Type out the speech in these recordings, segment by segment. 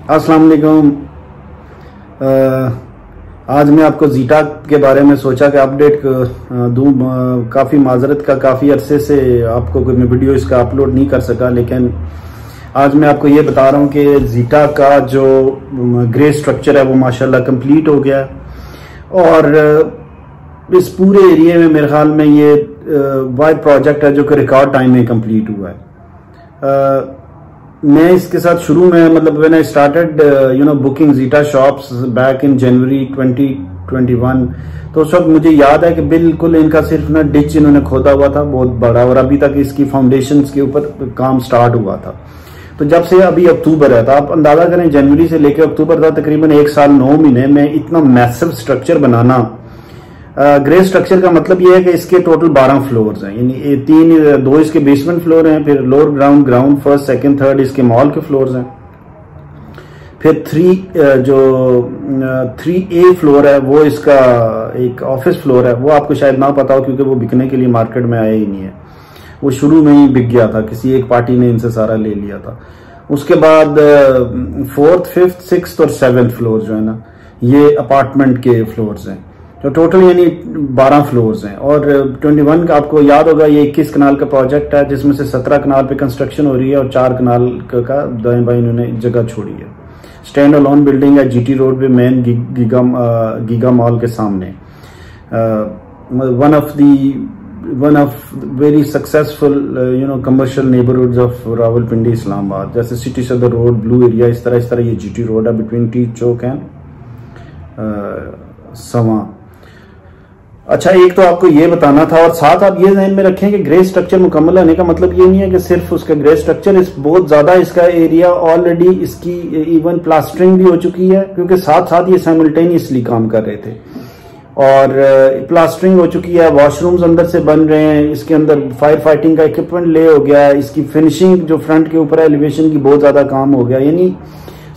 अस्सलाम वालेकुम। आज मैं आपको जीटा के बारे में सोचा कि अपडेट दूँ। काफ़ी माजरत का, काफ़ी अरसे से आपको कोई मैं वीडियो इसका अपलोड नहीं कर सका, लेकिन आज मैं आपको ये बता रहा हूँ कि जीटा का जो ग्रे स्ट्रक्चर है वो माशाल्लाह कंप्लीट हो गया और इस पूरे एरिया में मेरे ख्याल में ये वाइड प्रोजेक्ट है जो कि रिकॉर्ड टाइम में कंप्लीट हुआ है। मैं इसके साथ शुरू में when I started booking zeta shops back in January 2021, तो उस वक्त मुझे याद है कि बिल्कुल इनका सिर्फ ना डिच इन्होंने खोदा हुआ था बहुत बड़ा, और अभी तक इसकी फाउंडेशंस के ऊपर काम स्टार्ट हुआ था। तो जब से अभी अक्टूबर है, तो आप अंदाजा करें जनवरी से लेकर अक्टूबर तक तकरीबन 1 साल 9 महीने में इतना मैसिव स्ट्रक्चर बनाना। ग्रे स्ट्रक्चर का मतलब ये है कि इसके टोटल 12 फ्लोर्स हैं, यानी 2 इसके बेसमेंट फ्लोर हैं, फिर lower ground, first, second, third इसके मॉल के फ्लोर्स हैं, फिर 3A फ्लोर है वो इसका एक ऑफिस फ्लोर है। वो आपको शायद ना पता हो क्योंकि वो बिकने के लिए मार्केट में आया ही नहीं है, वो शुरू में ही बिक गया था, किसी एक पार्टी ने इनसे सारा ले लिया था। उसके बाद 4th, 5th, 6th और 7th फ्लोर जो है ना, ये अपार्टमेंट के फ्लोर्स हैं, तो टोटल यानी 12 फ्लोर्स हैं। और 21 का आपको याद होगा ये 21 कनाल का प्रोजेक्ट है, जिसमें से 17 कनाल पे कंस्ट्रक्शन हो रही है और 4 कनाल का दाएं बाएं इन्होंने जगह छोड़ी है। स्टैंड अलोन बिल्डिंग है जीटी रोड पे, मेन गीगा मॉल के सामने। One of very successful commercial neighbourhoods of Rawalpindi Islamabad, जैसे सिटी सदर रोड, ब्लू एरिया, इस तरह ये जीटी रोड है बिटवीन टी चौक एंड सवा। अच्छा, एक तो आपको ये बताना था, और साथ आप ये ध्यान में रखें कि ग्रे स्ट्रक्चर मुकम्मल होने का मतलब ये नहीं है कि सिर्फ उसका ग्रे स्ट्रक्चर, इस बहुत ज्यादा इसका एरिया ऑलरेडी इसकी इवन प्लास्टरिंग भी हो चुकी है, क्योंकि साथ साथ ये साइमल्टेनियसली काम कर रहे थे और प्लास्टरिंग हो चुकी है, वॉशरूम्स अंदर से बन रहे हैं, इसके अंदर फायर फाइटिंग का इक्विपमेंट ले हो गया है, इसकी फिनिशिंग जो फ्रंट के ऊपर एलिवेशन की बहुत ज्यादा काम हो गया। यानी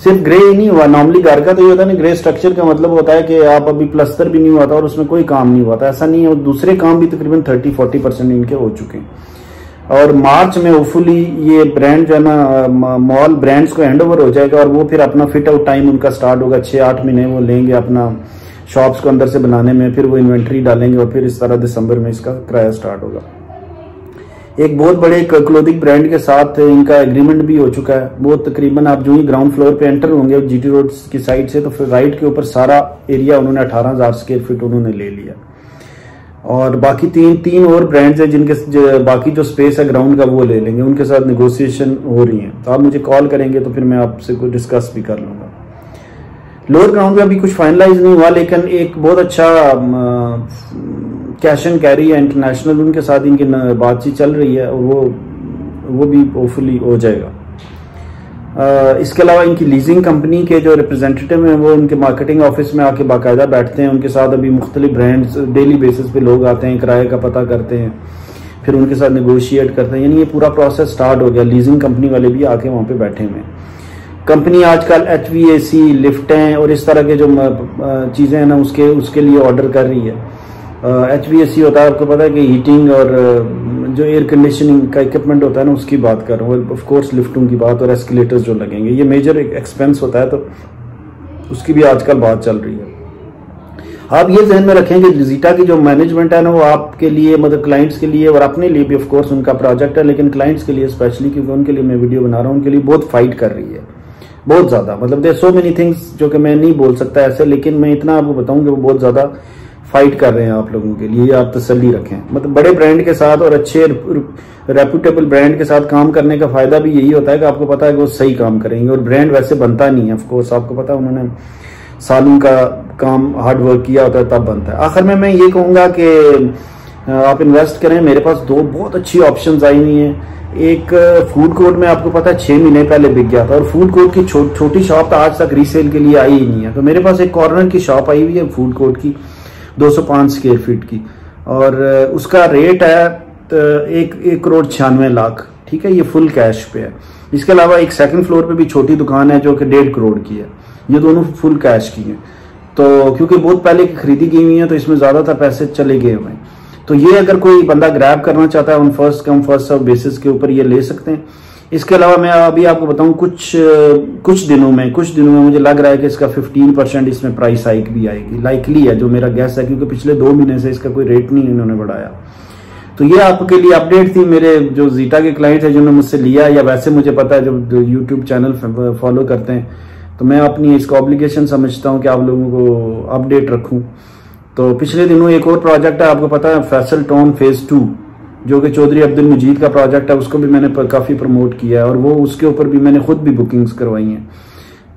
सिर्फ ग्रे ही नहीं हुआ, नॉर्मली घर का तो ये होता है ना, ग्रे स्ट्रक्चर का मतलब होता है कि आप अभी प्लस्तर भी नहीं हुआ था और उसमें कोई काम नहीं हुआ था, ऐसा नहीं है। दूसरे काम भी तकरीबन 30-40% इनके हो चुके हैं और मार्च में होपफुली ये ब्रांड जो है ना, मॉल ब्रांड्स को हैंड ओवर हो जाएगा और वो फिर अपना फिट आउट टाइम उनका स्टार्ट होगा। 6-8 महीने वो लेंगे अपना शॉप्स को अंदर से बनाने में, फिर वो इन्वेंट्री डालेंगे और फिर इस तरह दिसंबर में इसका किराया स्टार्ट होगा। एक बहुत बड़े क्लोथिंग ब्रांड के साथ इनका एग्रीमेंट भी हो चुका है। वो तकरीबन आप जो ही ग्राउंड फ्लोर पे एंटर होंगे जीटी रोड की साइड से, तो फिर राइट के ऊपर सारा एरिया उन्होंने 18,000 स्क्वायर फीट उन्होंने ले लिया। और बाकी तीन और ब्रांड्स हैं जिनके बाकी जो स्पेस है ग्राउंड का वो ले लेंगे, उनके साथ नेगोशिएशन हो रही है। तो आप मुझे कॉल करेंगे तो फिर मैं आपसे कुछ डिस्कस भी कर लूंगा। लोअर ग्राउंड में अभी कुछ फाइनलाइज नहीं हुआ, लेकिन एक बहुत अच्छा कैश एंड कैरी है इंटरनेशनल, उनके साथ इनकी बातचीत चल रही है, वो भी होपफुली हो जाएगा। इसके अलावा इनकी लीजिंग कंपनी के जो रिप्रेजेंटेटिव हैं वो उनके मार्केटिंग ऑफिस में आके बाकायदा बैठते हैं, उनके साथ अभी मुख्तलिफ ब्रांड्स डेली बेसिस पे लोग आते हैं, किराए का पता करते हैं, फिर उनके साथ नेगोशिएट करते हैं। यानी ये पूरा प्रोसेस स्टार्ट हो गया, लीजिंग कंपनी वाले भी आके वहां पे बैठे हुए हैं। कंपनी आजकल HVAC, लिफ्टें और इस तरह के जो चीजें हैं ना उसके लिए ऑर्डर कर रही है। HVAC होता है, आपको पता है कि हीटिंग और जो एयर कंडीशनिंग का इक्विपमेंट होता है ना, उसकी बात कर रहा हूँ। ऑफ कोर्स लिफ्टों की बात और एस्केलेटर्स जो लगेंगे, ये मेजर एक्सपेंस होता है, तो उसकी भी आजकल बात चल रही है। आप ये ध्यान में रखें कि जीटा की जो मैनेजमेंट है ना, वो आपके लिए मतलब क्लाइंट्स के लिए और अपने लिए भी ऑफ कोर्स उनका प्रोजेक्ट है, लेकिन क्लाइंट्स के लिए स्पेशली, क्योंकि उनके लिए मैं वीडियो बना रहा हूँ, उनके लिए बहुत फाइट कर रही है, बहुत ज्यादा। मतलब देयर सो मेनी थिंग्स जो कि मैं नहीं बोल सकता ऐसे, लेकिन मैं इतना आपको बताऊं कि वो बहुत ज्यादा फाइट कर रहे हैं आप लोगों के लिए, आप तसल्ली रखें। मतलब बड़े ब्रांड के साथ और अच्छे रेप्यूटेबल ब्रांड के साथ काम करने का फायदा भी यही होता है कि आपको पता है कि वो सही काम करेंगे, और ब्रांड वैसे बनता नहीं है। ऑफ कोर्स आपको पता है उन्होंने सालों का काम हार्ड वर्क किया होता है तब बनता है। आखिर में मैं ये कहूंगा कि आप इन्वेस्ट करें। मेरे पास 2 बहुत अच्छी ऑप्शंस आई हुई हैं। एक फूड कोर्ट में आपको पता है 6 महीने पहले बिक गया था, और फूड कोर्ट की छोटी शॉप तो आज तक रीसेल के लिए आई ही नहीं है। तो मेरे पास एक कॉर्नर की शॉप आई हुई है फूड कोर्ट की, 205 स्क्वायर फीट की, और उसका रेट है 1,96,00,000। ठीक है, ये फुल कैश पे है। इसके अलावा एक सेकंड फ्लोर पे भी छोटी दुकान है जो कि 1.5 करोड़ की है, ये दोनों फुल कैश की है। तो क्योंकि बहुत पहले की खरीदी की हुई है तो इसमें ज्यादातर पैसे चले गए हुए हैं। तो ये अगर कोई बंदा ग्रैब करना चाहता है, on first come first serve basis के ऊपर ये ले सकते हैं। इसके अलावा मैं अभी आपको बताऊं कुछ दिनों में मुझे लग रहा है कि इसका 15% इसमें प्राइस हाइक भी आएगी, लाइकली है जो मेरा गैस है, क्योंकि पिछले 2 महीने से इसका कोई रेट नहीं इन्होंने बढ़ाया। तो ये आपके लिए अपडेट थी। मेरे जो जीटा के क्लाइंट है जिन्होंने मुझसे लिया, या वैसे मुझे पता है जो यूट्यूब चैनल फॉलो करते हैं, तो मैं अपनी इसका ऑब्लिगेशन समझता हूँ कि आप लोगों को अपडेट रखूं। तो पिछले दिनों एक और प्रोजेक्ट है, आपको पता है फैसल टाउन फेज 2, जो कि चौधरी अब्दुल मजीद का प्रोजेक्ट है, उसको भी मैंने काफ़ी प्रमोट किया है, और वो उसके ऊपर भी मैंने खुद भी बुकिंग्स करवाई हैं।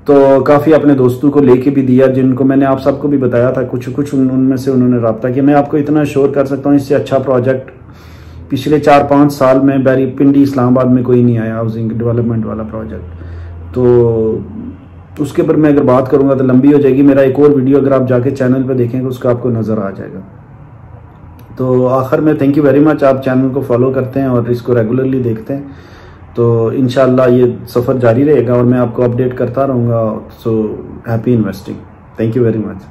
तो काफ़ी अपने दोस्तों को लेके भी दिया, जिनको मैंने आप सबको भी बताया था, कुछ उनमें से उन्होंने रब्ता किया। मैं आपको इतना श्योर कर सकता हूँ, इससे अच्छा प्रोजेक्ट पिछले 4-5 साल में बैरी पिंडी इस्लामाबाद में कोई नहीं आया, हाउसिंग डेवलपमेंट वाला प्रोजेक्ट। तो उसके ऊपर मैं अगर बात करूंगा तो लंबी हो जाएगी। मेरा एक और वीडियो अगर आप जाके चैनल पे देखेंगे उसका आपको नज़र आ जाएगा। तो आखिर में थैंक यू वेरी मच, आप चैनल को फॉलो करते हैं और इसको रेगुलरली देखते हैं, तो इंशाल्लाह ये सफ़र जारी रहेगा और मैं आपको अपडेट करता रहूँगा। So happy investing, thank you very much.